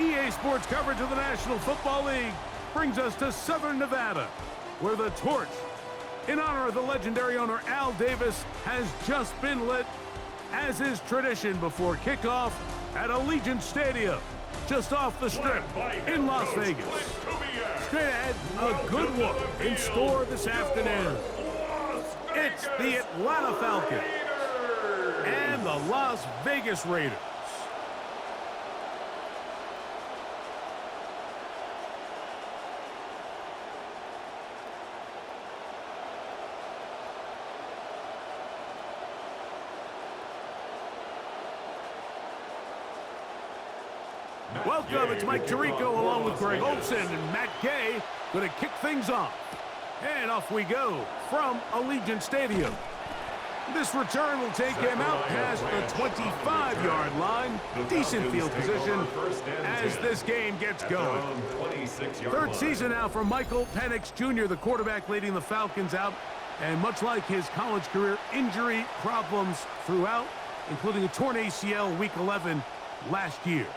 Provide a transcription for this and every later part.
EA Sports coverage of the National Football League brings us to Southern Nevada, where the torch, in honor of the legendary owner Al Davis, has just been lit, as is tradition before kickoff at Allegiant Stadium, just off the Strip in Las Vegas. Straight ahead, a good look in store this afternoon. It's the Atlanta Falcons and the Las Vegas Raiders. Welcome, it's Mike Tirico along with Greg Olson and Matt Gay going to kick things off. And off we go from Allegiant Stadium. This return will take him out past the 25-yard line. Decent field position as this game gets going. Third season now for Michael Penix Jr., the quarterback leading the Falcons out. And much like his college career, injury problems throughout, including a torn ACL week 11 last year.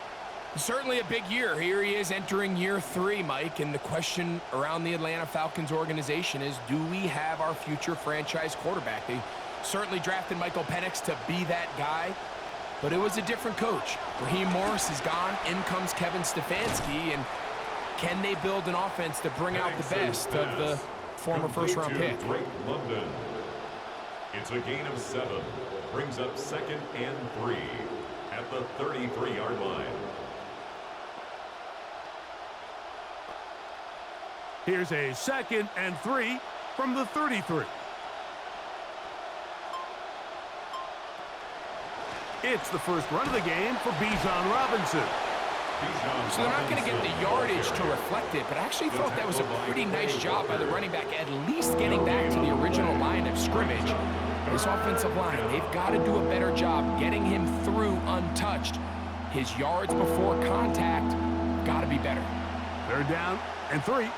Certainly a big year. Here he is entering year 3, Mike, and the question around the Atlanta Falcons organization is, do we have our future franchise quarterback? They certainly drafted Michael Penix to be that guy, but it was a different coach. Raheem Morris is gone. In comes Kevin Stefanski, and can they build an offense to bring out the best of the former first-round pick? It's a gain of 7. Brings up 2nd and 3 at the 33-yard line. Here's a 2nd and 3 from the 33. It's the first run of the game for Bijan Robinson. So they're not going to get the yardage to reflect it, but I actually thought that was a pretty nice job by the running back, at least getting back to the original line of scrimmage. This offensive line, they've got to do a better job getting him through untouched. His yards before contact got to be better. They're down and 3.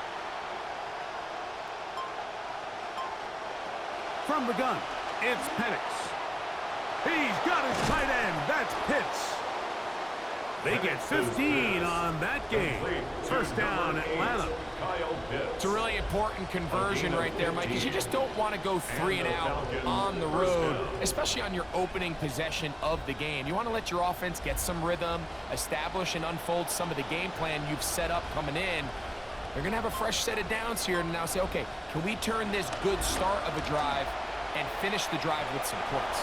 From the gun, it's Penix. He's got his tight end. That's Pitts. They get 15 on that game. First down, Atlanta. It's a really important conversion right there, Mike, because you just don't want to go 3 and out on the road, especially on your opening possession of the game. You want to let your offense get some rhythm, establish and unfold some of the game plan you've set up coming in. They're going to have a fresh set of downs here and now say, okay, can we turn this good start of a drive and finish the drive with some points?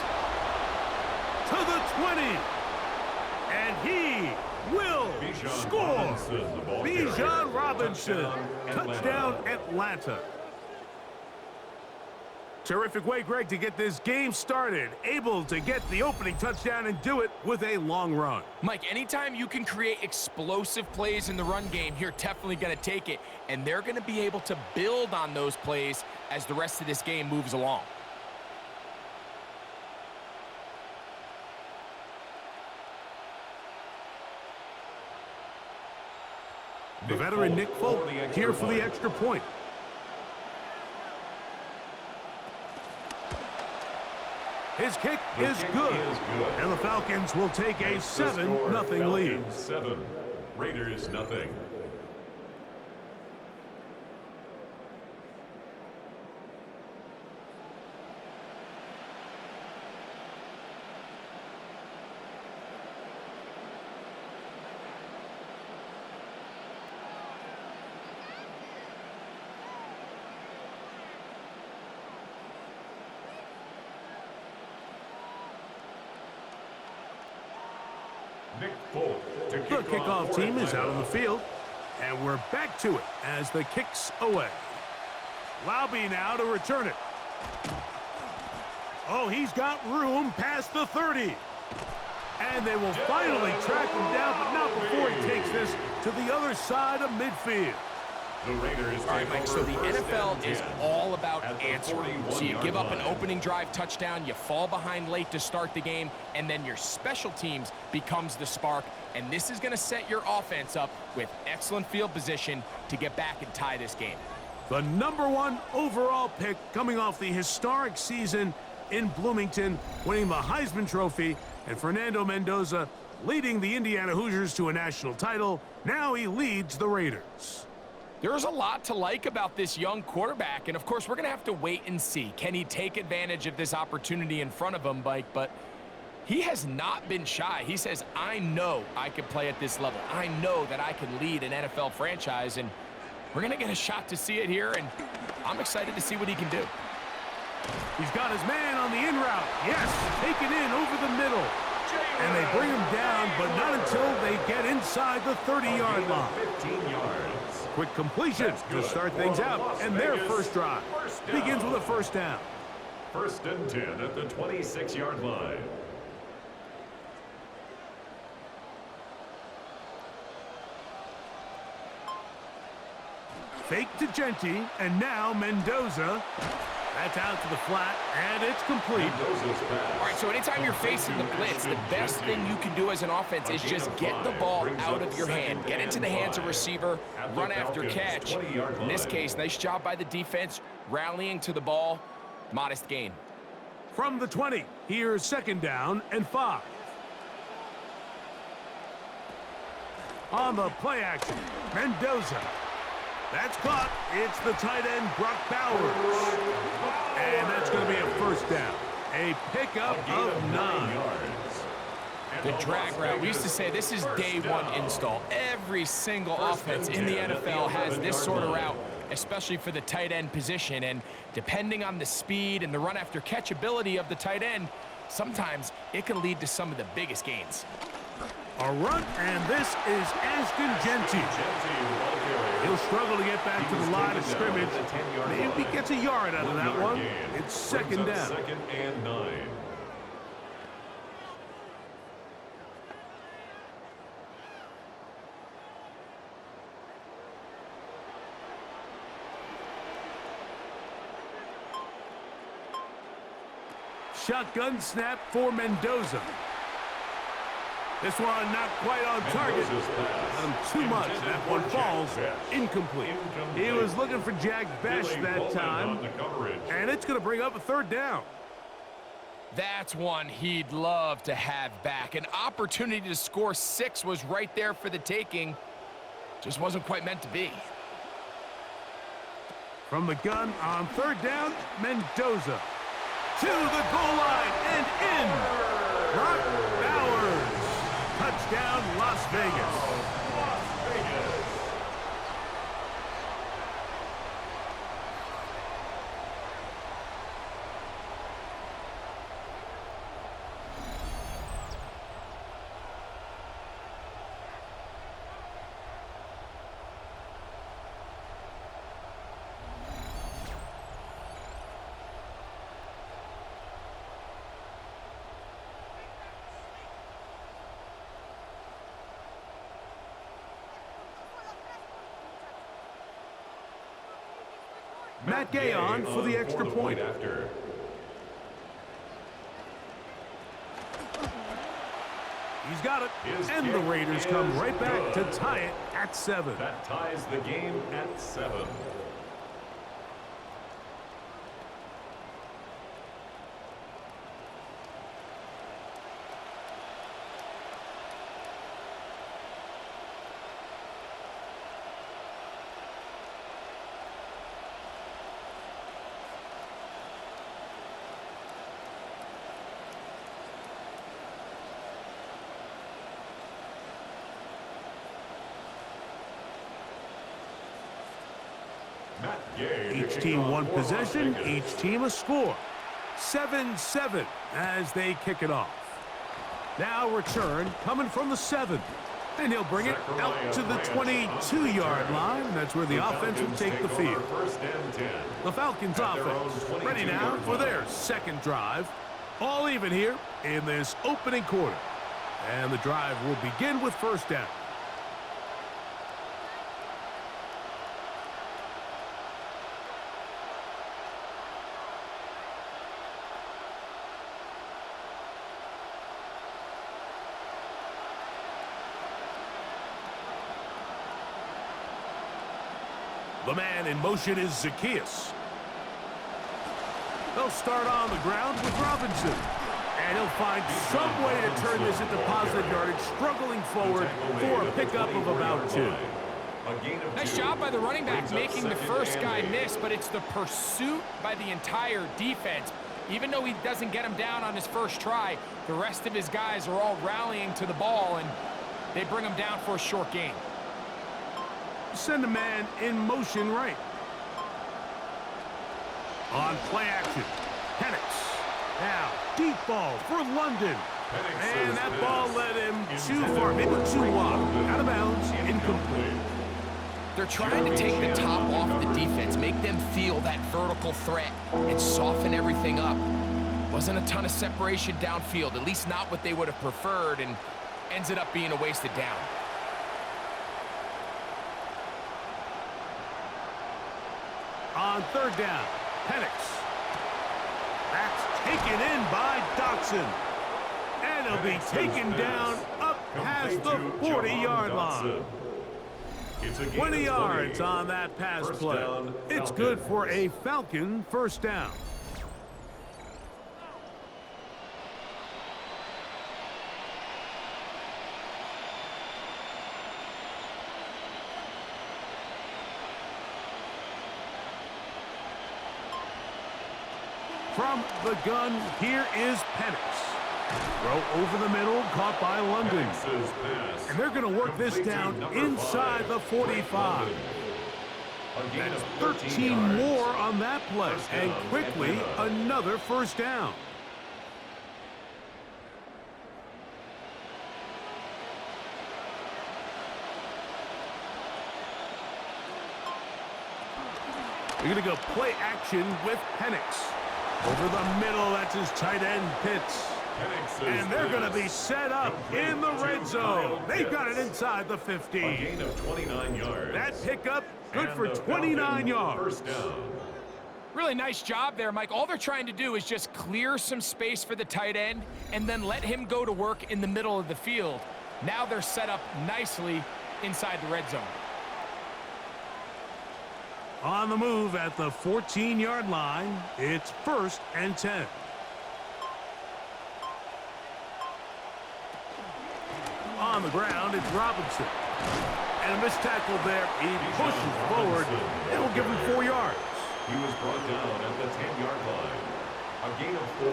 To the 20. And he will score. Bijan Robinson. Touchdown, Atlanta. Terrific way, Greg, to get this game started. Able to get the opening touchdown and do it with a long run. Mike, anytime you can create explosive plays in the run game, you're definitely going to take it. And they're going to be able to build on those plays as the rest of this game moves along. The veteran Nick Folk here for the extra point. His kick is good, and the Falcons will take a 7-0 lead. 7, Raiders nothing. The kickoff team is out on the field, and we're back to it as the kick's away. Laube now to return it. Oh, he's got room past the 30. And they will finally track him down, but not before he takes this to the other side of midfield. The Raiders. All right, Mike, so the NFL is all about answering. So you give up an opening drive touchdown, you fall behind late to start the game, and then your special teams becomes the spark. And this is going to set your offense up with excellent field position to get back and tie this game. The #1 overall pick coming off the historic season in Bloomington, winning the Heisman Trophy, and Fernando Mendoza Leading the Indiana Hoosiers to a national title, now he leads the Raiders. There's a lot to like about this young quarterback, and of course, we're going to have to wait and see. Can he take advantage of this opportunity in front of him, Mike? But he has not been shy. He says, I know I can play at this level. I know that I can lead an NFL franchise, and we're going to get a shot to see it here, and I'm excited to see what he can do. He's got his man on the in route. Yes, taken in over the middle. And they bring him down, but not until they get inside the 30-yard line. 15 yards. Quick completion to start things out, and their first drive begins with a first down. 1st and 10 at the 26-yard line. Fake to Genty, and now Mendoza. That's out to the flat, and it's complete. All right, so anytime you're facing the blitz, the best thing you can do as an offense is just get the ball out of your hand. Get into the hands of receiver, run after catch. In this case, nice job by the defense, rallying to the ball. Modest gain. From the 20, here's 2nd down and 5. On the play action, Mendoza. That's caught. It's the tight end, Brock Bowers. And that's going to be a first down. A pickup of 9. The drag route. We used to say this is day one install. Every single offense in the NFL has this sort of route, especially for the tight end position. And depending on the speed and the run after catch ability of the tight end, sometimes it can lead to some of the biggest gains. A run, and this is Ashton Genty. He'll struggle to get back to the line of scrimmage. Maybe he gets a yard out of that one. It's 2nd down. 2nd and 9. Shotgun snap for Mendoza. This one not quite on target. Too much. That one falls incomplete. He was looking for Jack Besh that time. And it's going to bring up a 3rd down. That's one he'd love to have back. An opportunity to score 6 was right there for the taking. Just wasn't quite meant to be. From the gun on 3rd down, Mendoza. To the goal line and in. Brock Bowers. Touchdown, Las Vegas. Matt Gay on for the extra point. He's got it, and the Raiders come right back to tie it at 7. That ties the game at 7. Each team one possession, each team a score. 7-7 as they kick it off. Now return coming from the 7. And he'll bring it out to the 22-yard line. That's where the offense will take the field. The Falcons offense ready now for their 2nd drive. All even here in this opening quarter. And the drive will begin with first down. The man in motion is Zacchaeus. They'll start on the ground with Robinson. And he'll find some way to turn this into positive yardage, struggling forward for a pickup of about 2. Nice job by the running back making the first guy miss, but it's the pursuit by the entire defense. Even though he doesn't get him down on his first try, the rest of his guys are all rallying to the ball, and they bring him down for a short gain. Send a man in motion right. On play action, Penix. Now, deep ball for London. And that ball led him too far, maybe too wide. Out of bounds, incomplete. They're trying to take the top off the defense, make them feel that vertical threat, and soften everything up. Wasn't a ton of separation downfield, at least not what they would have preferred, and ends it up being a wasted down. On third down, Penix. That's taken in by Dotson. And he'll be taken down up past the 40-yard line. 20 yards on that pass play. It's good for a Falcon first down. From the gun, here is Penix. Throw over the middle, caught by London. And they're going to work this down inside the 45. That's 13 more on that play. And quickly, another first down. They're going to go play action with Penix. Over the middle, that's his tight end, Pitts. And they're going to be set up in the red zone. They've got it inside the 50. A gain of 29 yards. That pickup, good for 29 yards. First down. Really nice job there, Mike. All they're trying to do is just clear some space for the tight end and then let him go to work in the middle of the field. Now they're set up nicely inside the red zone. On the move at the 14-yard line, it's 1st and 10. On the ground, it's Robinson. And a missed tackle there. He pushes forward. It'll give him 4 yards. He was brought down at the 10-yard line. A gain of 4.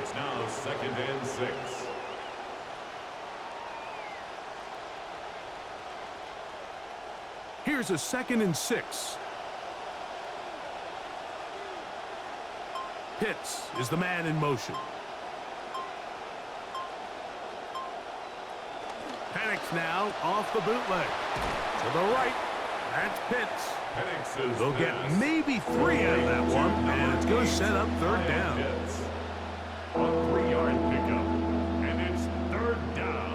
It's now 2nd and 6. Here's a 2nd and 6. Pitts is the man in motion. Penix now off the bootleg. To the right, that's Pitts. They'll get maybe 3 out of that one, and it's going to set up 3rd down. A 3-yard pickup, and it's 3rd down.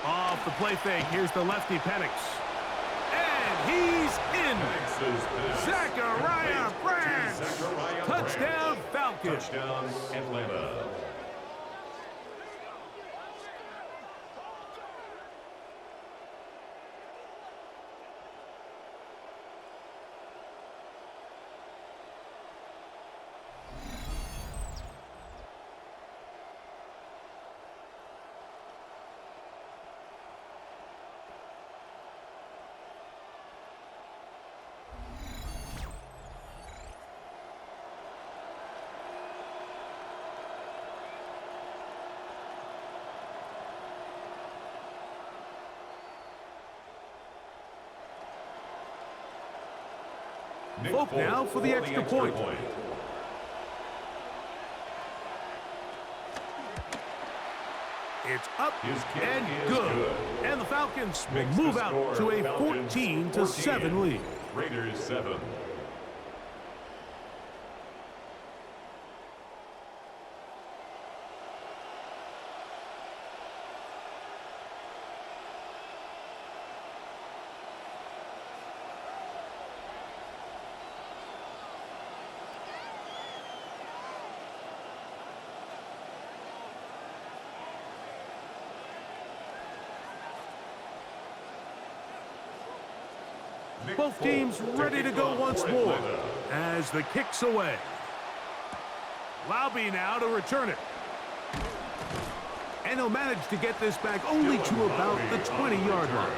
Off the play fake, here's the lefty Penix. And he's in. Zachariah Branch. Touchdown, Falcons. Touchdown, Atlanta. Folk now for the extra point. It's up and good. And the Falcons will move out to a 14-7 lead. Raiders 7. Both teams ready to go once more as the kick's away. Lobby now to return it. And he'll manage to get this back only to about the 20-yard line.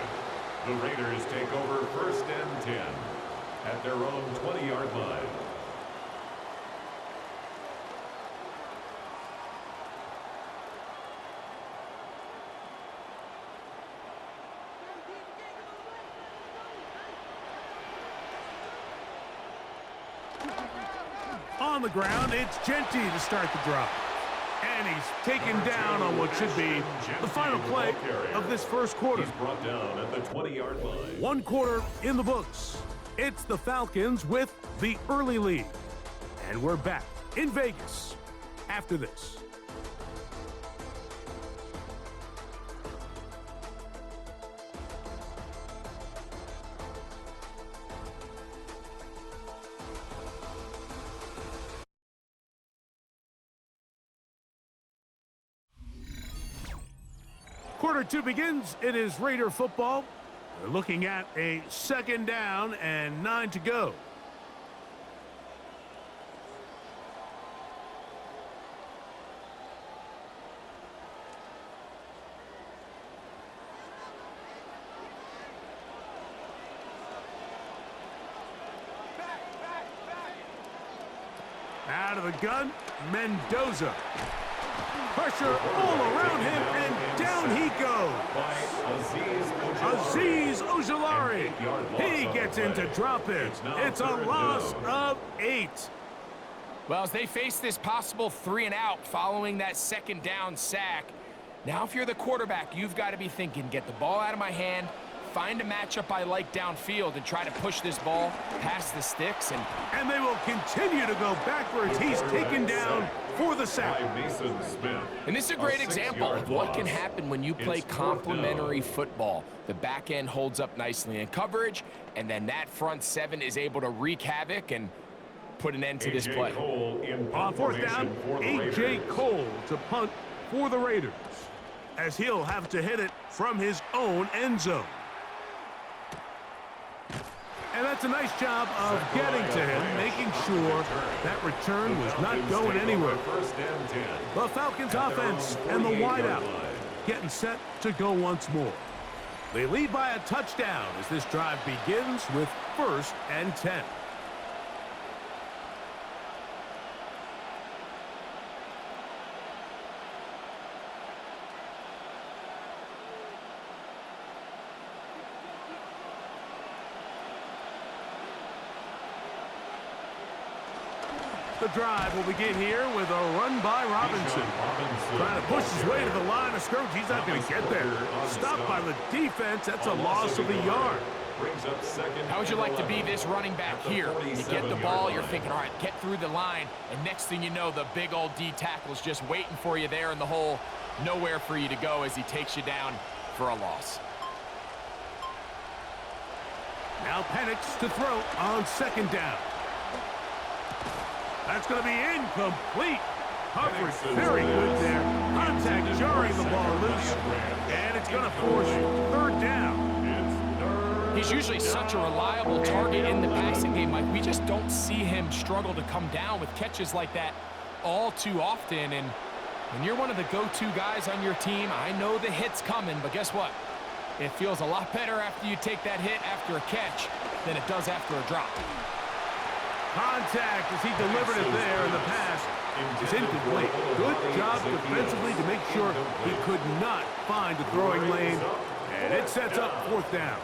The Raiders take over 1st and 10 at their own 20-yard line. On the ground, it's Genty to start the drive. And he's taken down on what should be the final play of this first quarter. He's brought down at the 20-yard line. One quarter in the books. It's the Falcons with the early lead. And we're back in Vegas after this. Quarter two begins. It is Raider football. We're looking at a 2nd down and 9 to go. Out of the gun, Mendoza. Pressure all around him, and down he goes. Azeez Ojulari. He gets into drop it. It's a loss of 8. Well, as they face this possible 3-and-out following that 2nd down sack, now if you're the quarterback, you've got to be thinking, get the ball out of my hand, find a matchup I like downfield, and try to push this ball past the sticks. And they will continue to go backwards. He's taken down for the sack. And this is a great example of what can happen when you play complementary football. The back end holds up nicely in coverage, and then that front 7 is able to wreak havoc and put an end to this play. On 4th down, A.J. Cole to punt for the Raiders, as he'll have to hit it from his own end zone. And that's a nice job of getting to him, making sure that return was not going anywhere. The Falcons offense and the wideout getting set to go once more. They lead by a touchdown as this drive begins with 1st and 10. The drive will begin here with a run by Robinson. Trying to push his way to the line of scrimmage. He's not going to get there. Stopped by the defense. That's a loss of a yard. How would you like to be this running back here? You get the ball, you're thinking, all right, get through the line, and next thing you know, the big old D tackle's just waiting for you there in the hole. Nowhere for you to go as he takes you down for a loss. Now Penix to throw on 2nd down. That's going to be incomplete. Coverage very good there. Contact jarring the ball loose. And it's going to force 3rd down. He's usually such a reliable target in the passing game, Mike. We just don't see him struggle to come down with catches like that all too often. And when you're one of the go-to guys on your team, I know the hit's coming, but guess what? It feels a lot better after you take that hit after a catch than it does after a drop. Contact as he delivered it there, and the pass is incomplete. Good job defensively to make sure he could not find the throwing lane, and it sets up 4th down.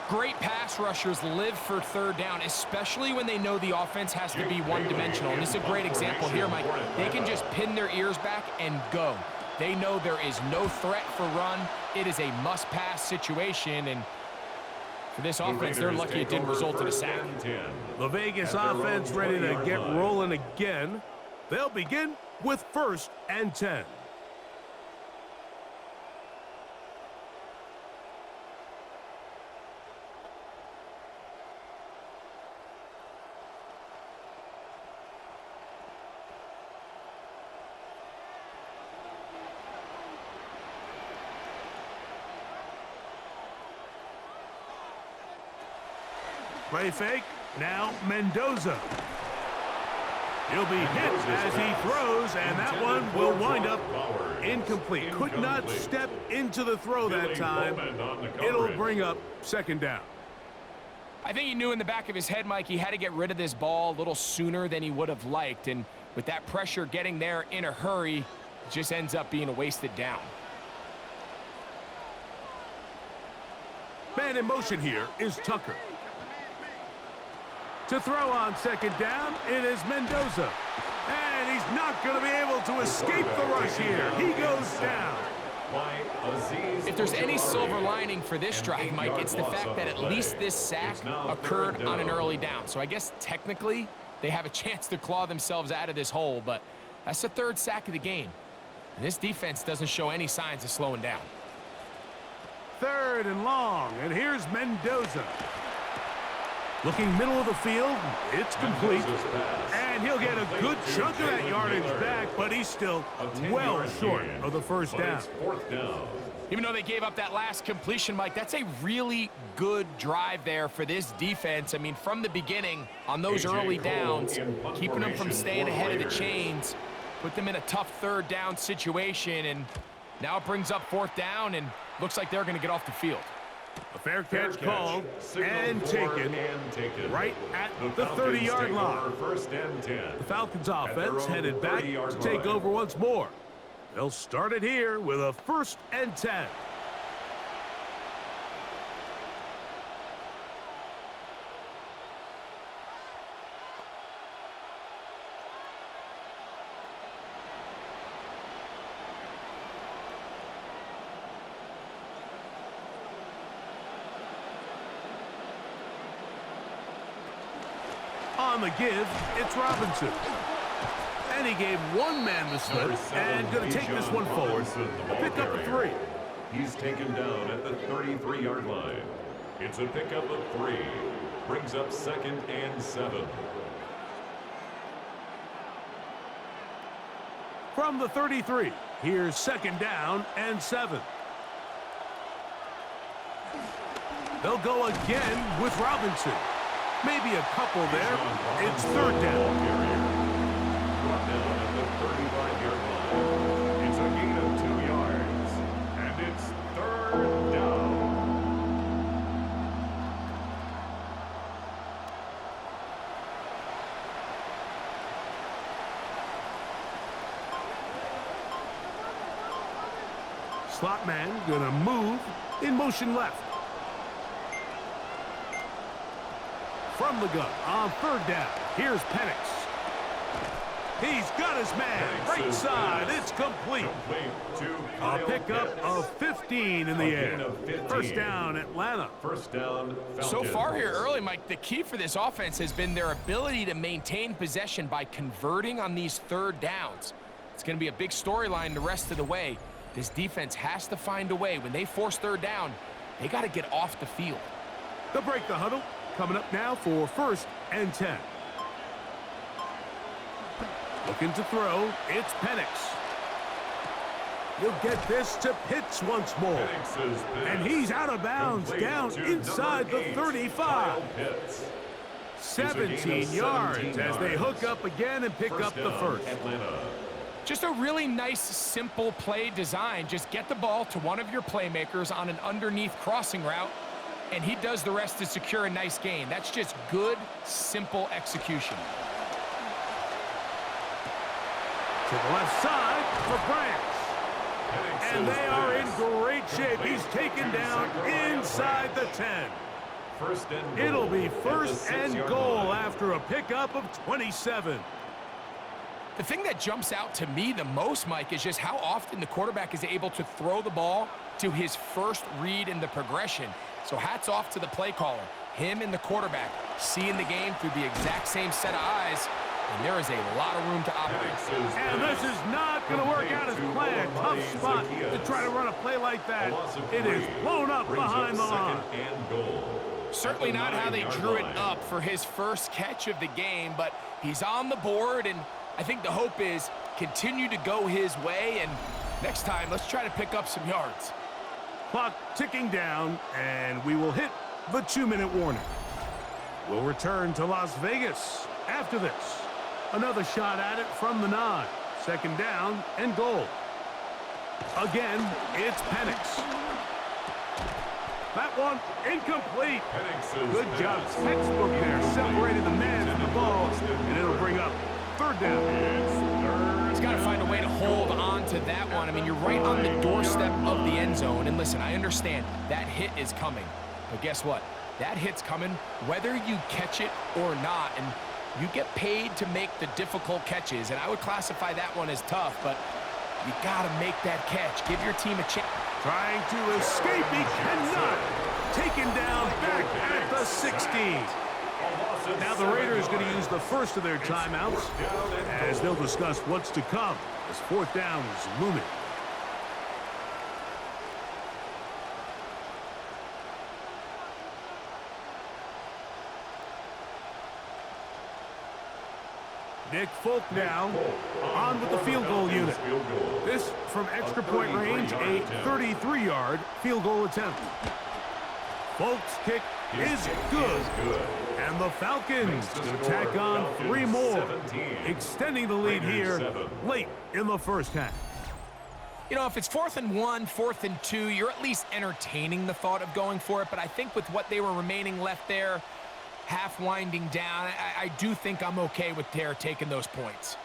Great pass rushers live for 3rd down, especially when they know the offense has to be one-dimensional. And this is a great example here, Mike. They can just pin their ears back and go. They know there is no threat for run. It is a must-pass situation, and for this offense, they're lucky it didn't result in a sack. The Vegas offense ready to get rolling again. They'll begin with 1st and 10. Play fake. Now Mendoza. He'll be hit as he throws, and that one will wind up incomplete. Could not step into the throw that time. It'll bring up second down. I think he knew in the back of his head, Mike, he had to get rid of this ball a little sooner than he would have liked. And with that pressure getting there in a hurry, it just ends up being a wasted down. Man in motion here is Tucker. To throw on second down, it is Mendoza. And he's not going to be able to escape the rush here. He goes down. If there's any silver lining for this drive, Mike, it's the fact that at least this sack occurred on an early down. So I guess technically they have a chance to claw themselves out of this hole, but that's the third sack of the game. And this defense doesn't show any signs of slowing down. Third and long, and here's Mendoza. Looking middle of the field, it's complete. And he'll get a good chunk of that yardage back, but he's still well short of the first down. Even though they gave up that last completion, Mike, that's a really good drive there for this defense. I mean, from the beginning, on those early downs, keeping them from staying ahead of the chains, put them in a tough third down situation, and now it brings up fourth down, and looks like they're going to get off the field. A fair catch called and taken right at the 30-yard line. The Falcons offense headed back to take over once more. They'll start it here with a 1st and 10. On the give, it's Robinson. And he gave one man the slip and going to take this one forward. A pickup of 3. He's taken down at the 33-yard line. It's a pickup of 3. Brings up 2nd and 7. From the 33, here's 2nd down and 7. They'll go again with Robinson. Maybe a couple there. It's 3rd down. Brought down at the 35-yard line. It's a gain of 2 yards. And it's 3rd down. Slot man gonna move in motion left. From the gun on 3rd down. Here's Penix. He's got his man. Right side. It's complete. A pickup of 15 in the air. 1st down, Atlanta. 1st down, Falcons. So far here early, Mike, the key for this offense has been their ability to maintain possession by converting on these 3rd downs. It's going to be a big storyline the rest of the way. This defense has to find a way. When they force 3rd down, they got to get off the field. They'll break the huddle. Coming up now for 1st and 10. Looking to throw, it's Penix. You'll get this to Pitts once more. And he's out of bounds, down inside the 35. 17 yards as they hook up again and pick up the 1st. Just a really nice, simple play design. Just get the ball to one of your playmakers on an underneath crossing route, and he does the rest to secure a nice gain. That's just good, simple execution. To the left side for Branch. And they are in great shape. He's taken down inside the 10. It'll be 1st and goal after a pickup of 27. The thing that jumps out to me the most, Mike, is just how often the quarterback is able to throw the ball to his first read in the progression. So hats off to the play caller. Him and the quarterback seeing the game through the exact same set of eyes, and there is a lot of room to operate. And this is not going to work out as planned. Tough spot to try to run a play like that. It is blown up behind the line. Certainly not how they drew it up for his first catch of the game, but he's on the board, and I think the hope is continue to go his way, and next time, let's try to pick up some yards. Clock ticking down, and we will hit the 2-minute warning. will return to Las Vegas after this. Another shot at it from the 9. Second down and goal. Again, it's Penix. That one incomplete. Good job. Textbook there. Separated the man from the ball, and it'll bring up third down. He's got to find a way to hold on to that one. I mean, you're right on the doorstep of the end zone. And listen, I understand that hit is coming. But guess what? That hit's coming whether you catch it or not. And you get paid to make the difficult catches. And I would classify that one as tough, but you got to make that catch. Give your team a chance. Trying to escape, he cannot. Taken down back at the 16. Now the Raiders going to use the first of their timeouts as they'll discuss what's to come as fourth down is looming. Nick Folk now on with the field goal unit. This from extra point range, a 33-yard field goal attempt. Folk's kick is good. And the Falcons to tack on 3 more, extending the lead here late in the first half. You know, if it's 4th and 1, 4th and 2, you're at least entertaining the thought of going for it. But I think with what they were remaining left there, half winding down, I do think I'm okay with Dare taking those points.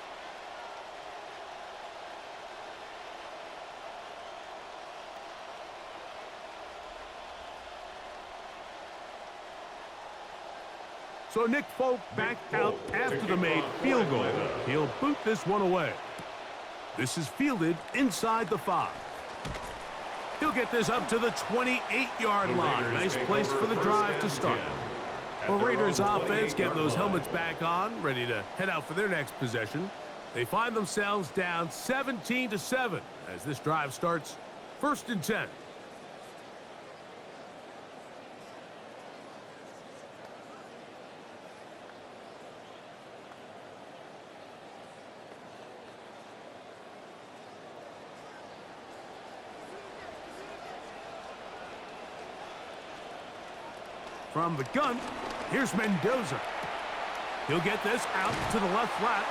So Nick Folk back out after the made field goal. He'll boot this one away. This is fielded inside the 5. He'll get this up to the 28-yard line. Nice place for the drive to start. Well, Raiders offense getting those helmets back on, ready to head out for their next possession. They find themselves down 17-7 as this drive starts 1st and 10. From the gun, here's Mendoza. He'll get this out to the left flat.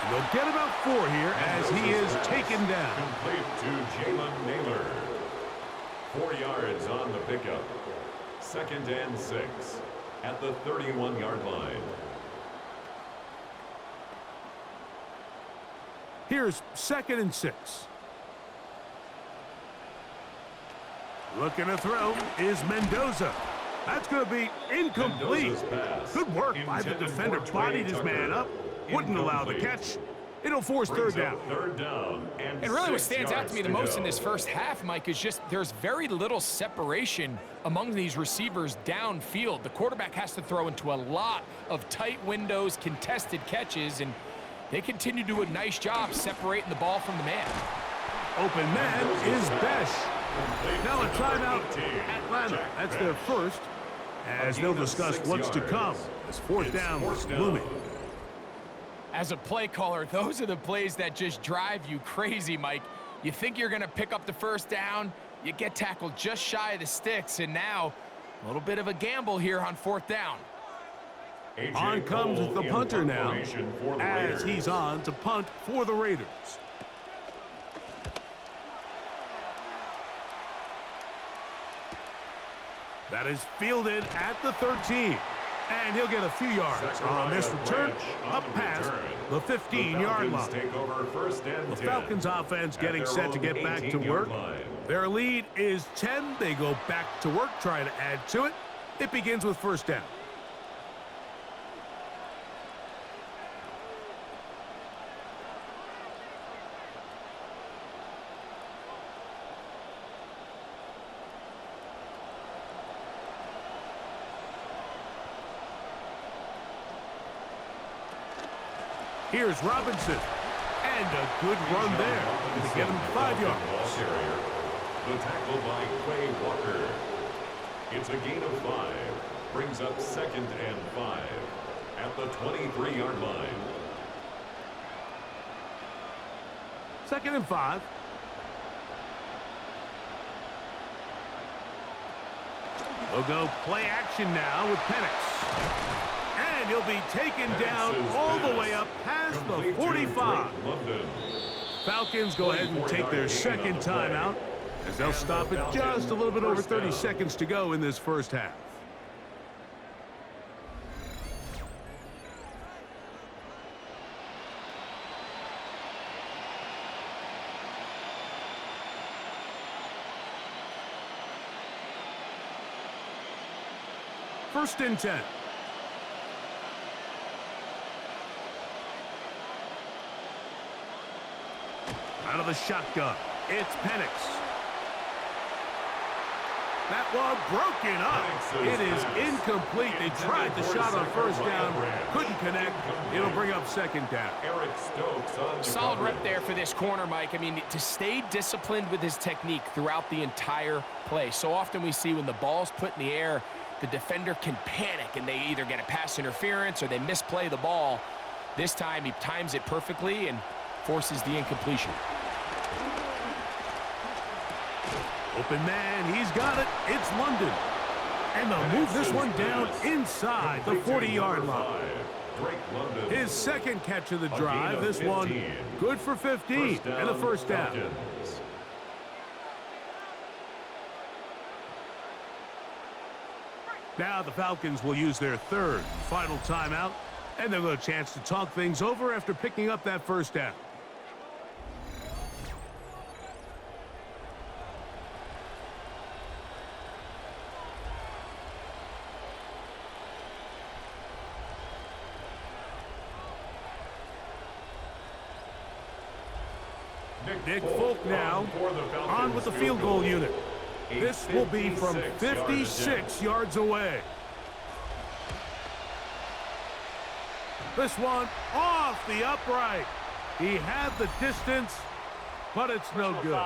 And they'll get about 4 here as he is taken down. Complete to Jalen Naylor. 4 yards on the pickup. 2nd and 6 at the 31-yard line. Here's 2nd and 6. Looking to throw is Mendoza. That's going to be incomplete. Good work by the defender. Bodied his man up. Wouldn't allow the catch. It'll force third down. And really what stands out to me the most in this first half, Mike, is just there's very little separation among these receivers downfield. The quarterback has to throw into a lot of tight windows, contested catches, and they continue to do a nice job separating the ball from the man. Open man is Besh. Now a timeout, Atlanta. That's their first, as they'll discuss what's to come as fourth down is looming. As a play caller, those are the plays that just drive you crazy, Mike. You think you're going to pick up the first down, you get tackled just shy of the sticks, and now a little bit of a gamble here on 4th down. On comes the punter now, as he's on to punt for the Raiders. That is fielded at the 13. And he'll get a few yards on this return up past the 15-yard line. The Falcons offense getting set to get back to work. Their lead is 10. They go back to work, trying to add to it. It begins with first down. Here's Robinson. And a good run there to get him 5 yards. The tackle by Quay Walker. It's a gain of 5. Brings up 2nd and 5 at the 23-yard line. 2nd and 5. We'll go play action now with Penix. And he'll be taken down all the way up past the 45. Falcons go ahead and take their second timeout as they'll stop it just a little bit over 30 seconds to go in this first half. First and 10. Out of the shotgun, it's Penix. That one broken up. It is incomplete. They tried the shot on first down, couldn't connect. It'll bring up second down. Solid rep there for this corner, Mike. I mean, to stay disciplined with his technique throughout the entire play. So often we see when the ball's put in the air, the defender can panic and they either get a pass interference or they misplay the ball. This time he times it perfectly and forces the incompletion. Open man, he's got it. It's London. And they'll move this one down inside the 40-yard line. His second catch of the drive. This one good for 15 and a first down. Now the Falcons will use their third final timeout, and they'll get a chance to talk things over after picking up that first down. Nick Folk now on with the field goal unit. This will be from 56 yards away. This one off the upright. He had the distance, but it's no good.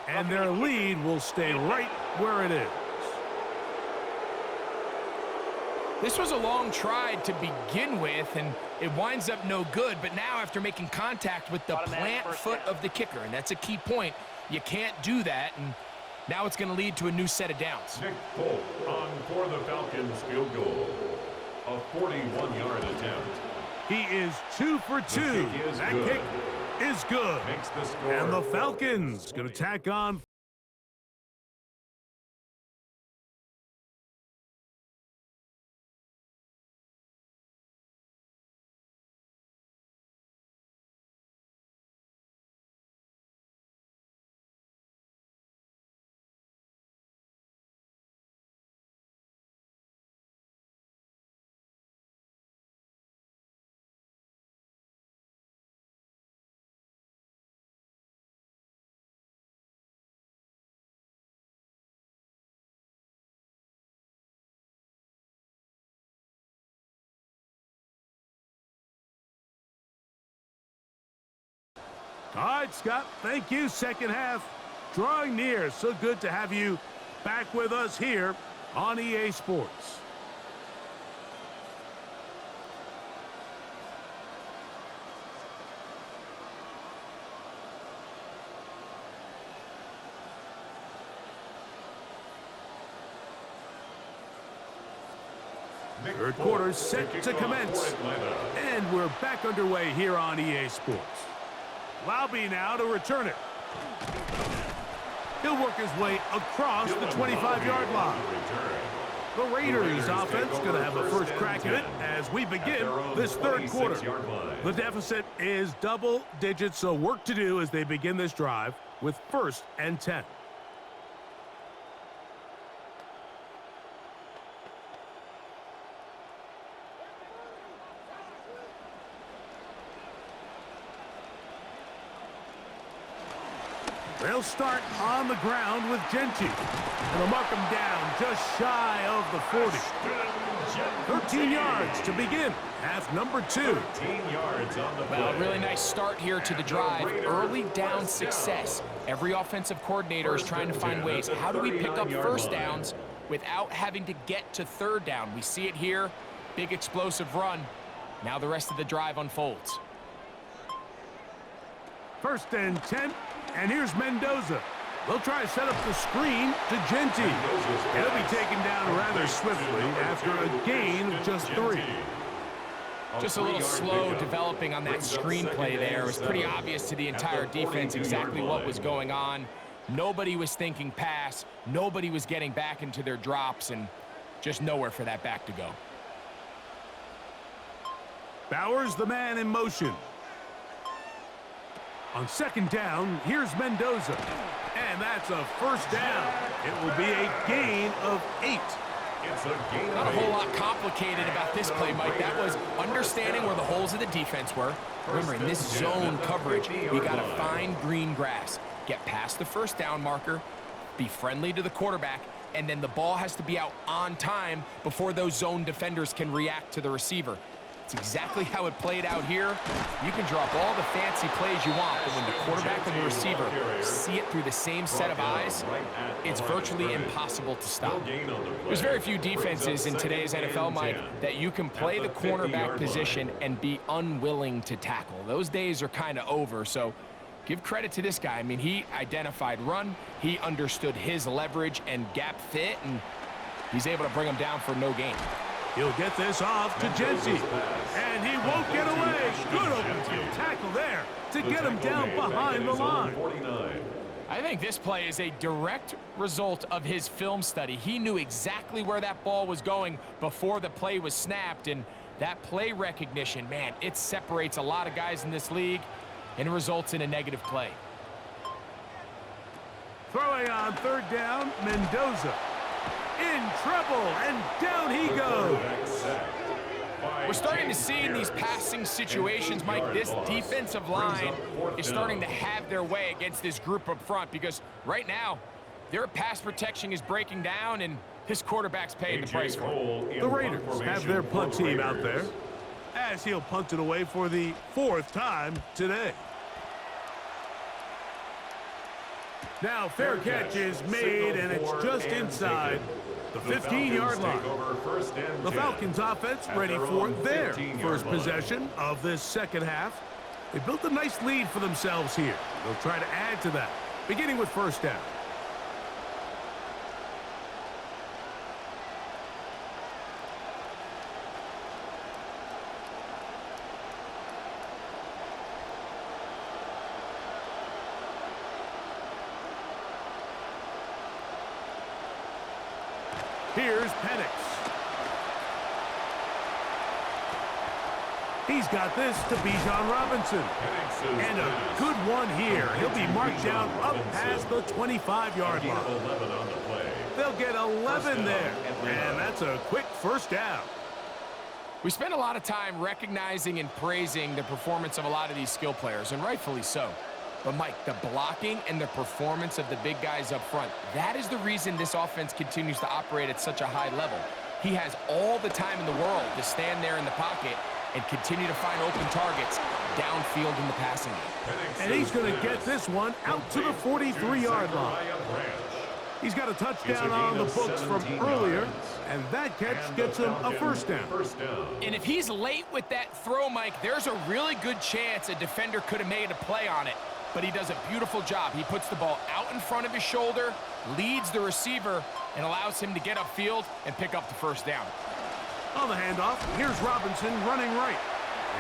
And their lead will stay right where it is. This was a long try to begin with, and it winds up no good. But now after making contact with the plant foot of the kicker, and that's a key point, you can't do that, and now it's going to lead to a new set of downs. Nick Folk on for the Falcons field goal. A 41-yard attempt. He is 2 for 2. That kick is good. Makes the score. And the Falcons going to tack on. All right, Scott, thank you. Second half drawing near. So good to have you back with us here on EA Sports. Third quarter set to commence. And we're back underway here on EA Sports. Laube now to return it. He'll work his way across the 25-yard line. The Raiders offense going to have a first crack at it as we begin this third quarter. The deficit is double digits, so work to do as they begin this drive with 1st and 10. They'll start on the ground with Genty. And they'll mark him down just shy of the 40. 13 yards to begin half number 2. 13 yards on the play. Well, a really nice start here to the drive. Early down success. Every offensive coordinator is trying to find ways. How do we pick up first downs without having to get to third down? We see it here. Big explosive run. Now the rest of the drive unfolds. 1st and 10. And here's Mendoza. They'll try to set up the screen to Genti. He'll be taken down rather swiftly after a gain of just 3. Just a little slow developing on that screenplay there. It was pretty obvious to the entire defense exactly what was going on. Nobody was thinking pass. Nobody was getting back into their drops, and just nowhere for that back to go. Bowers the man in motion. On 2nd down, here's Mendoza. And that's a first down. It will be a gain of 8. Not a whole lot complicated about this play, Mike. That was understanding where the holes of the defense were. Remember, in this zone coverage, you got to find green grass. Get past the first down marker, be friendly to the quarterback, and then the ball has to be out on time before those zone defenders can react to the receiver. It's exactly how it played out here. You can drop all the fancy plays you want, but when the quarterback and the receiver see it through the same set of eyes, it's virtually impossible to stop. There's very few defenses in today's NFL, Mike, that you can play the cornerback position and be unwilling to tackle. Those days are kind of over, so give credit to this guy. I mean, he identified run, he understood his leverage and gap fit, and he's able to bring him down for no gain. He'll get this off to Genti, and he won't get away. Good open field tackle there to get him down behind the line. I think this play is a direct result of his film study. He knew exactly where that ball was going before the play was snapped, and that play recognition, man, it separates a lot of guys in this league and results in a negative play. Throwing on 3rd down, Mendoza. In trouble, and down he goes. We're starting to see in these passing situations, Mike, this defensive line is starting to have their way against this group up front, because right now, their pass protection is breaking down, and this quarterback's paying the price for it. The Raiders have their punt team out there, as he'll punt it away for the 4th time today. Now, fair catch is made, and it's just inside the 15-yard line. The Falcons offense ready for their first possession of this 2nd half. They built a nice lead for themselves here. They'll try to add to that, beginning with 1st down. Here's Penix. He's got this to Bijan Robinson. And a good one here. He'll be marked down up past the 25-yard line. They'll get 11 there. And that's a quick 1st down. We spend a lot of time recognizing and praising the performance of a lot of these skill players, and rightfully so. But, Mike, the blocking and the performance of the big guys up front, that is the reason this offense continues to operate at such a high level. He has all the time in the world to stand there in the pocket and continue to find open targets downfield in the passing game. And he's going to get this one out to the 43-yard line. He's got a touchdown on the books from earlier, and that catch gets him a 1st down. And if he's late with that throw, Mike, there's a really good chance a defender could have made a play on it. But he does a beautiful job. He puts the ball out in front of his shoulder, leads the receiver, and allows him to get upfield and pick up the 1st down. On the handoff, here's Robinson running right.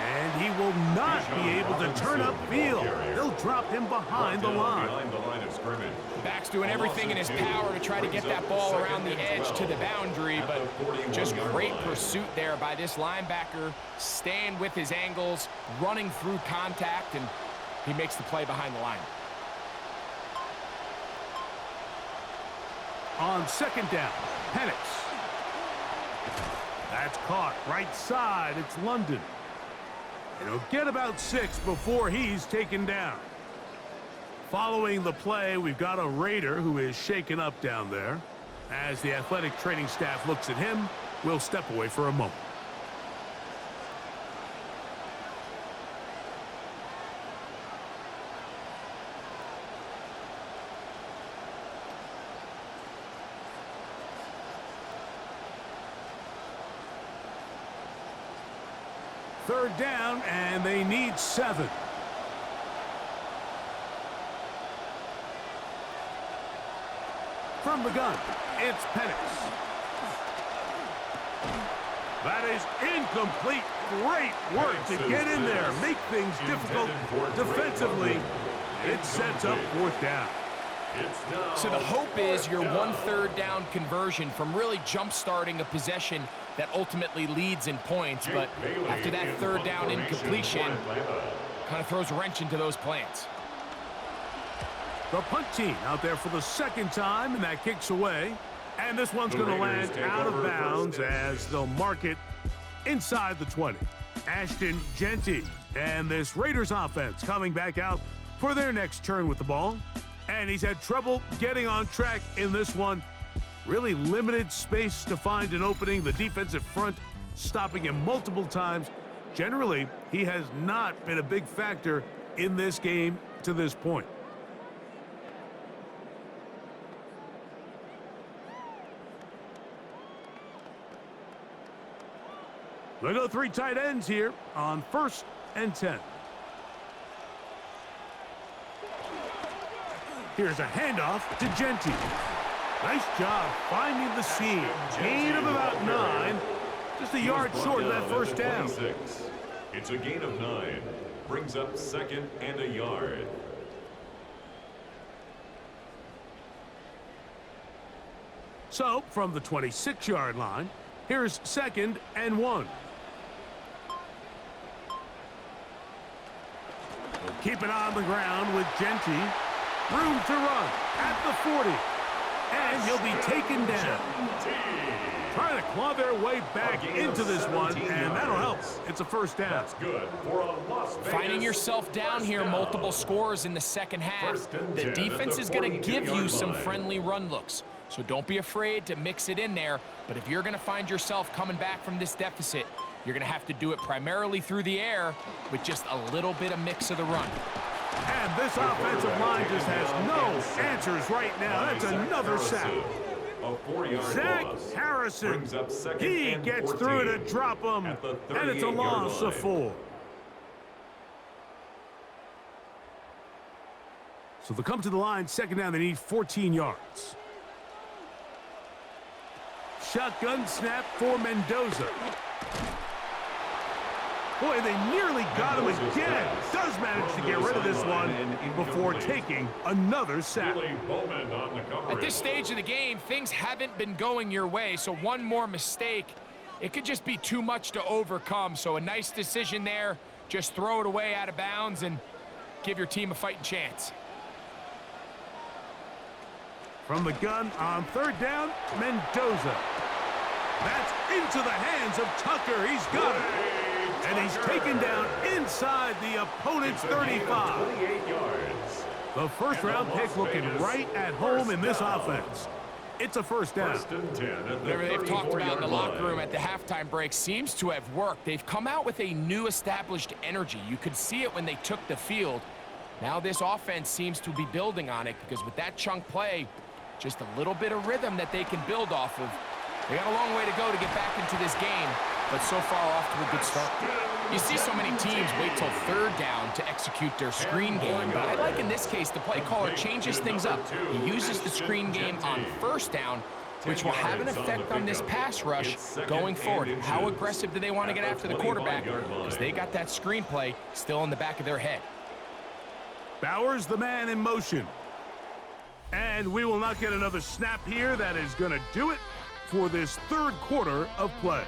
And he will not be able to turn upfield. They'll drop him behind the line. The back's doing everything in his power to try to get that ball around the edge to the boundary, but just great pursuit there by this linebacker, staying with his angles, running through contact, and he makes the play behind the line. On 2nd down, Penix. That's caught right side. It's London. And he'll get about 6 before he's taken down. Following the play, we've got a Raider who is shaken up down there. As the athletic training staff looks at him, we'll step away for a moment. Third down, and they need 7. From the gun, it's Penix. That is incomplete. Great work to get in there, make things difficult defensively. It sets up 4th down. So the hope is your 1/3 down conversion from really jump-starting a possession that ultimately leads in points. But after that 3rd down incompletion, kind of throws a wrench into those plans. The punt team out there for the 2nd time, and that kicks away. And this one's going to land out of bounds as they'll mark it inside the 20. Ashton Genty and this Raiders offense coming back out for their next turn with the ball. And he's had trouble getting on track in this one. Really limited space to find an opening. The defensive front stopping him multiple times. Generally, he has not been a big factor in this game to this point. They'll go 3 tight ends here on 1st and 10. Here's a handoff to Genty. Nice job finding the seam. Gain of about 9. Just a yard short of that 1st down. It's a gain of 9. Brings up 2nd and a yard. So, from the 26-yard line, here's 2nd and 1. Keep it on the ground with Genty. Room to run at the 40. And he'll be taken down. Trying to claw their way back into this one, and that'll help. It's a 1st down. That's good for a Las Vegas. Finding yourself down here, multiple scores in the 2nd half. The defense is going to give you some friendly run looks. So don't be afraid to mix it in there. But if you're going to find yourself coming back from this deficit, you're going to have to do it primarily through the air with just a little bit of mix of the run. And this offensive line just has no answers right now. That's another sack. Zach Harrison, he gets through to drop him, and it's a loss of 4. So they'll come to the line, 2nd down, they need 14 yards. Shotgun snap for Mendoza. Boy, they nearly got him again. Does manage to get rid of this one before taking another sack. At this stage of the game, things haven't been going your way, so one more mistake, it could just be too much to overcome. So a nice decision there. Just throw it away out of bounds and give your team a fighting chance. From the gun on 3rd down, Mendoza. That's into the hands of Tucker. He's got it. And he's taken down inside the opponent's 35. The 1st round pick looking right at home in this offense. It's a 1st down. Whatever they've talked about in the locker room at the halftime break seems to have worked. They've come out with a new established energy. You could see it when they took the field. Now this offense seems to be building on it because with that chunk play, just a little bit of rhythm that they can build off of. They got a long way to go to get back into this game, but so far off to a good start. You see so many teams wait till 3rd down to execute their screen game, but I like in this case the play caller changes things up. He uses the screen game on 1st down, which will have an effect on this pass rush going forward. How aggressive do they want to get after the quarterback? Because they got that screen play still in the back of their head. Bowers the man in motion. And we will not get another snap here. That is going to do it for this 3rd quarter of play.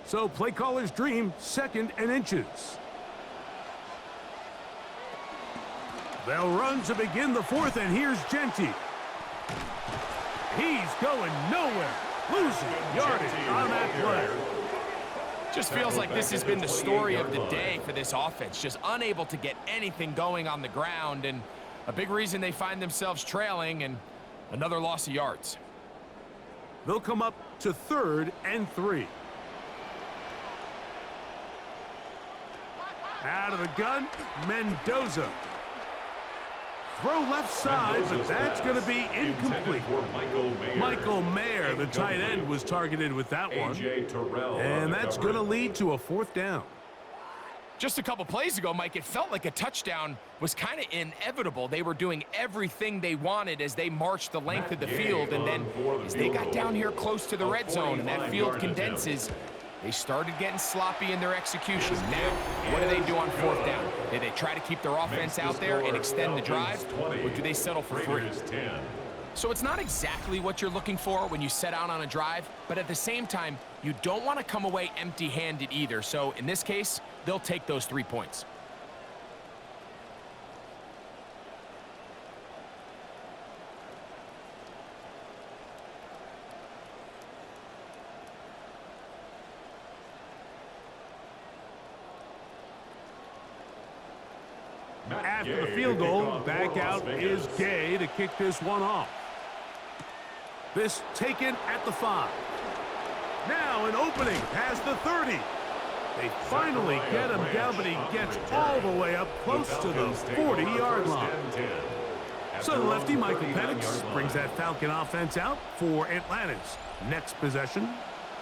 So play caller's dream, 2nd and inches. They'll run to begin the 4th, and here's Genty. He's going nowhere. Losing yardage on that play. Just feels like this has been the story of the day for this offense. Just unable to get anything going on the ground, and a big reason they find themselves trailing, and another loss of yards. They'll come up to 3rd and 3. Out of the gun, Mendoza. Throw left side, but that's going to be incomplete. Michael Mayer, the tight end, was targeted with that one. And that's going to lead to a 4th down. Just a couple plays ago, Mike, it felt like a touchdown was kind of inevitable. They were doing everything they wanted as they marched the length of the field, and then as they got down here close to the red zone and that field condenses, they started getting sloppy in their execution. Now, what do they do on 4th down? Do they try to keep their offense out there and extend the drive, or do they settle for 3? So it's not exactly what you're looking for when you set out on a drive, but at the same time, you don't want to come away empty-handed either. So in this case, they'll take those 3 points. After the field goal, back out is Gay to kick this one off. This taken at the 5. Now an opening past the 30. They finally get him down, but he gets all the way up close to the 40-yard line. So the lefty, Michael Penix, brings that Falcon offense out for Atlanta's next possession.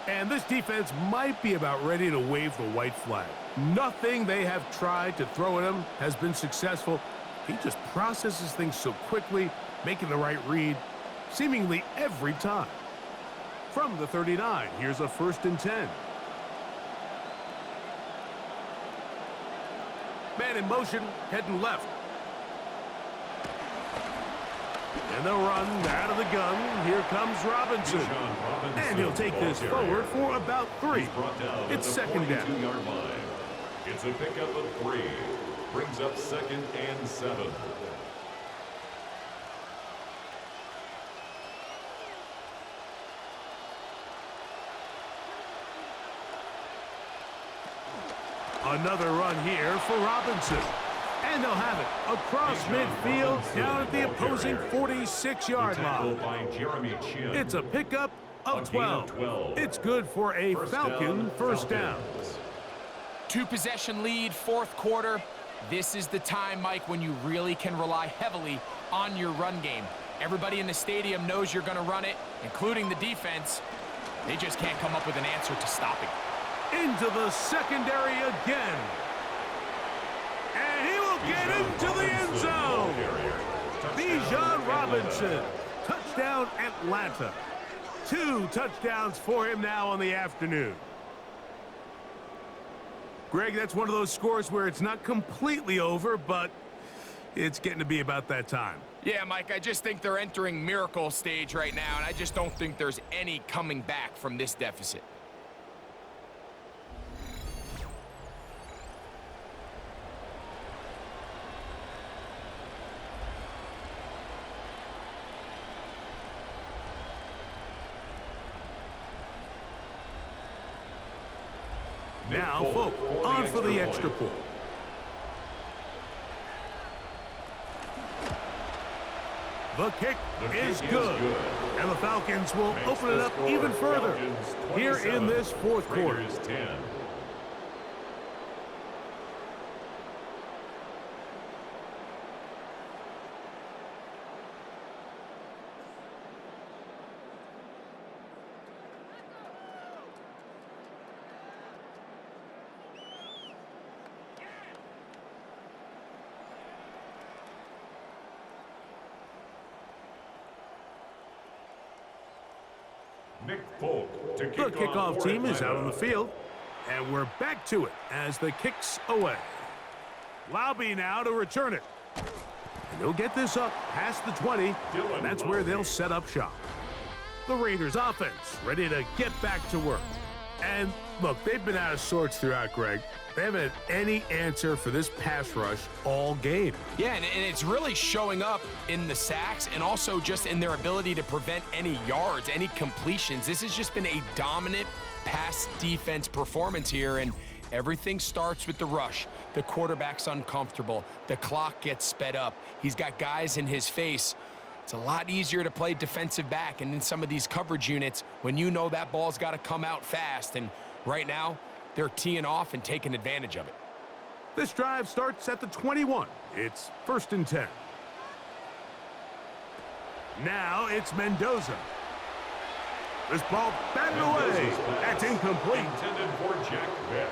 And this defense might be about ready to wave the white flag. Nothing they have tried to throw at him has been successful. He just processes things so quickly, making the right read seemingly every time. From the 39, here's a 1st and 10. Man in motion, heading left. And they'll run out of the gun. Here comes Robinson. And he'll take this forward for about 3. It's 2nd down. It's a pickup of 3. Brings up 2nd and 7. Another run here for Robinson. And they'll have it across midfield down at the opposing 46-yard line. It's a pickup of 12. It's good for a Falcon 1st down. 2-possession lead, 4th quarter. This is the time, Mike, when you really can rely heavily on your run game. Everybody in the stadium knows you're going to run it, including the defense. They just can't come up with an answer to stop it. Into the secondary again. And he will get into the end zone. Bijan Robinson. Touchdown, Atlanta. 2 touchdowns for him now on the afternoon. Greg, that's one of those scores where it's not completely over, but it's getting to be about that time. Yeah, Mike, I just think they're entering miracle stage right now, and I just don't think there's any coming back from this deficit. Now, Folk, on for the extra point. The kick is good. And the Falcons will open it up even further here in this 4th quarter. The kickoff team is out on the field, and we're back to it as the kick's away. Lobby now to return it. And they'll get this up past the 20, and that's where they'll set up shop. The Raiders offense ready to get back to work. And look, they've been out of sorts throughout, Greg. They haven't had any answer for this pass rush all game. Yeah, and it's really showing up in the sacks and also just in their ability to prevent any yards, any completions. This has just been a dominant pass defense performance here, and everything starts with the rush. The quarterback's uncomfortable. The clock gets sped up. He's got guys in his face. It's a lot easier to play defensive back and in some of these coverage units when you know that ball's got to come out fast. And right now, they're teeing off and taking advantage of it. This drive starts at the 21. It's 1st and 10. Now it's Mendoza. This ball batted away. That's incomplete.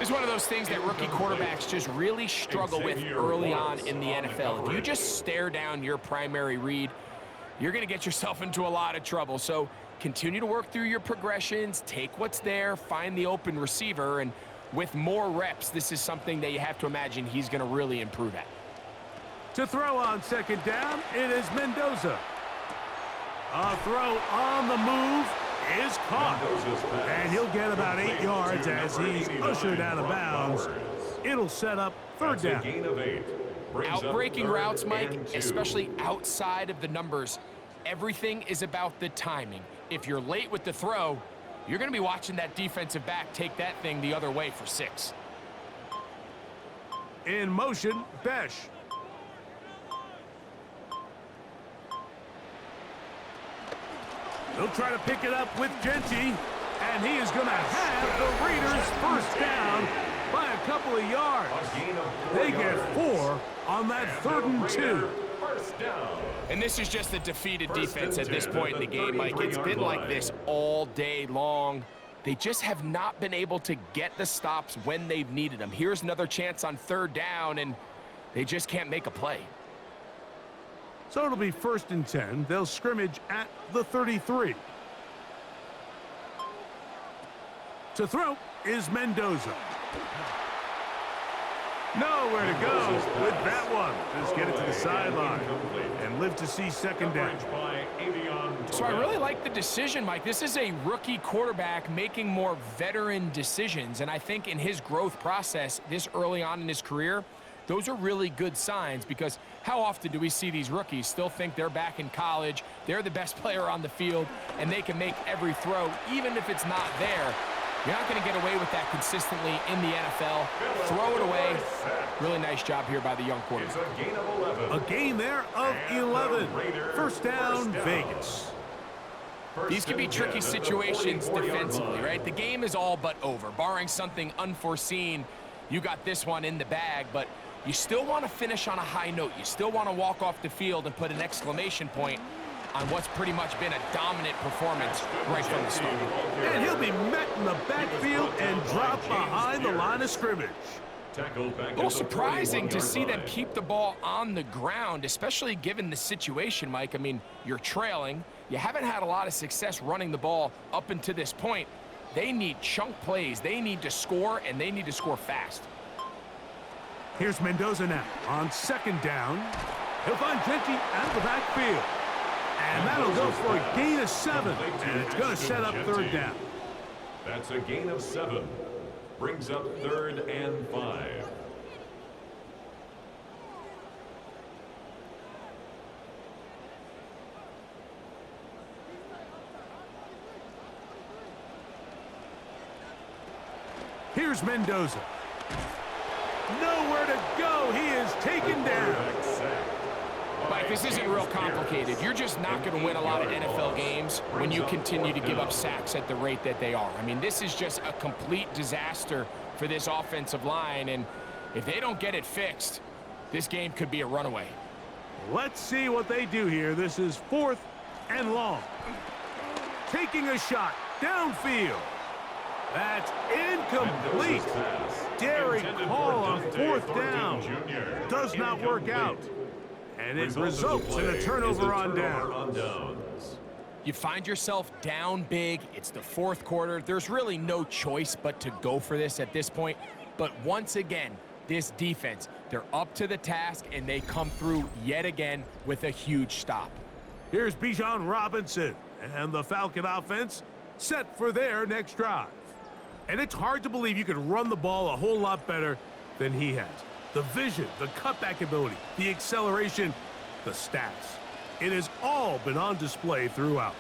It's one of those things that rookie quarterbacks just really struggle with early on in the NFL. If you just stare down your primary read, you're going to get yourself into a lot of trouble. So continue to work through your progressions, take what's there, find the open receiver, and with more reps, this is something that you have to imagine he's going to really improve at. To throw on 2nd down, it is Mendoza. A throw on the move is caught. And he'll get about 8 yards as he's ushered out of bounds. It'll set up 3rd down. Outbreaking routes, Mike, especially outside of the numbers, everything is about the timing. If you're late with the throw, you're going to be watching that defensive back take that thing the other way for 6. In motion, Besh. He'll try to pick it up with Genty, and he is going to have the Raiders 1st down by a couple of yards. They get 4 on that 3rd and 2. And this is just a defeated defense at this point in the game, Mike. It's been like this all day long. They just have not been able to get the stops when they've needed them. Here's another chance on 3rd down, and they just can't make a play. So it'll be 1st and 10. They'll scrimmage at the 33. To throw is Mendoza. Nowhere to go with that one. Just get it to the sideline and live to see 2nd down. So I really like the decision, Mike. This is a rookie quarterback making more veteran decisions, and I think in his growth process this early on in his career, those are really good signs, because how often do we see these rookies still think they're back in college, they're the best player on the field, and they can make every throw, even if it's not there. You're not going to get away with that consistently in the NFL. Throw it away. Really nice job here by the young quarterback. A gain there of 11. 1st down, Vegas. These can be tricky situations defensively, right? The game is all but over. Barring something unforeseen, you got this one in the bag, but you still want to finish on a high note. You still want to walk off the field and put an exclamation point on what's pretty much been a dominant performance right from the start. And he'll be met in the backfield and dropped behind the line of scrimmage. A little surprising to see them keep the ball on the ground, especially given the situation, Mike. I mean, you're trailing. You haven't had a lot of success running the ball up until this point. They need chunk plays. They need to score, and they need to score fast. Here's Mendoza now on 2nd down. He'll find Genty out of the backfield. And that'll go for a gain of 7. And it's going to set up 3rd down. That's a gain of 7. Brings up 3rd and 5. Here's Mendoza. Nowhere to go. He is taken down. Mike, this isn't real complicated. You're just not going to win a lot of NFL games when you continue to give up sacks at the rate that they are. I mean, this is just a complete disaster for this offensive line, and if they don't get it fixed, this game could be a runaway. Let's see what they do here. This is 4th and long. Taking a shot downfield. That's incomplete. Daring call on 4th down. Does not work out. And it results in a turnover on down. You find yourself down big. It's the 4th quarter. There's really no choice but to go for this at this point. But once again, this defense, they're up to the task, and they come through yet again with a huge stop. Here's Bijan Robinson, and the Falcon offense set for their next drive. And it's hard to believe you could run the ball a whole lot better than he has. The vision, the cutback ability, the acceleration, the stats. It has all been on display throughout.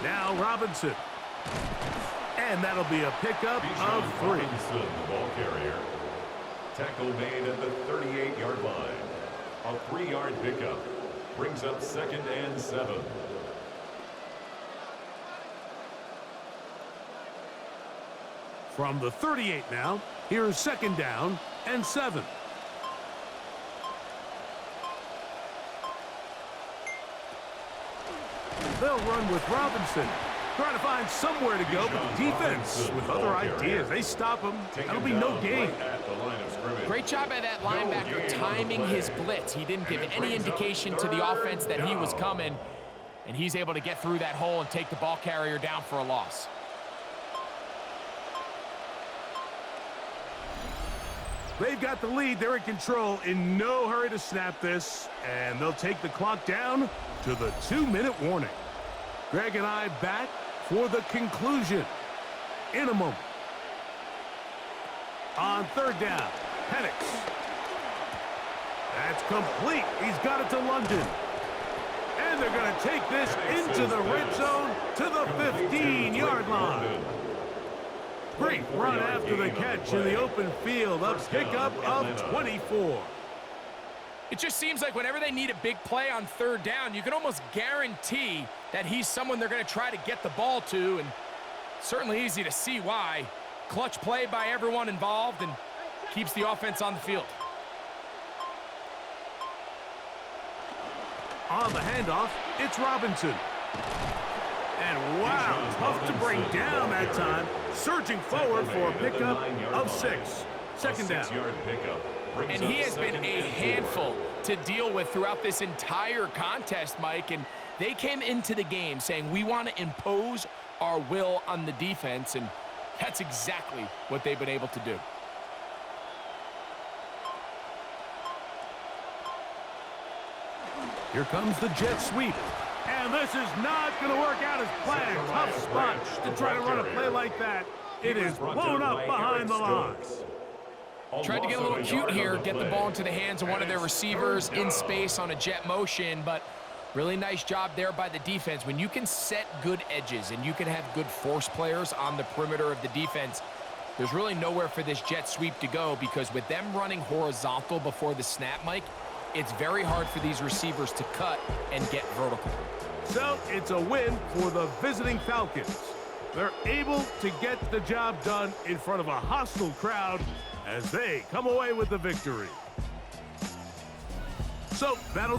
Now Robinson. And that'll be a pickup of 3. Robinson, the ball carrier. Tackle made at the 38-yard line. A 3-yard pickup. Brings up 2nd and 7. From the 38 now, here's 2nd down and 7. They'll run with Robinson. Trying to find somewhere to go, but the defense with other ideas. They stop him. That'll be no gain. Great job by that linebacker timing his blitz. He didn't give any indication to the offense that he was coming, and he's able to get through that hole and take the ball carrier down for a loss. They've got the lead. They're in control. In no hurry to snap this, and they'll take the clock down to the 2-minute warning. Greg and I back for the conclusion in a moment. On 3rd down, Penix. That's complete. He's got it to London. And they're going to take this into the red zone to the 15-yard line. Great run after the catch in the open field. A pickup of 24. It just seems like whenever they need a big play on 3rd down, you can almost guarantee that he's someone they're going to try to get the ball to, and certainly easy to see why. Clutch play by everyone involved and keeps the offense on the field. On the handoff, it's Robinson. And wow, tough to bring down that time. Surging forward for a pickup of 6. 2nd down. And he has been a handful to deal with throughout this entire contest, Mike. And they came into the game saying, we want to impose our will on the defense. And that's exactly what they've been able to do. Here comes the jet sweep. And this is not going to work out as planned. Tough spot to try to run a play like that. It is blown up behind the line. Tried to get a little cute here, get the ball into the hands of one of their receivers in space on a jet motion, but really nice job there by the defense. When you can set good edges and you can have good force players on the perimeter of the defense, there's really nowhere for this jet sweep to go, because with them running horizontal before the snap, Mike, it's very hard for these receivers to cut and get vertical. So it's a win for the visiting Falcons. They're able to get the job done in front of a hostile crowd as they come away with the victory. So that'll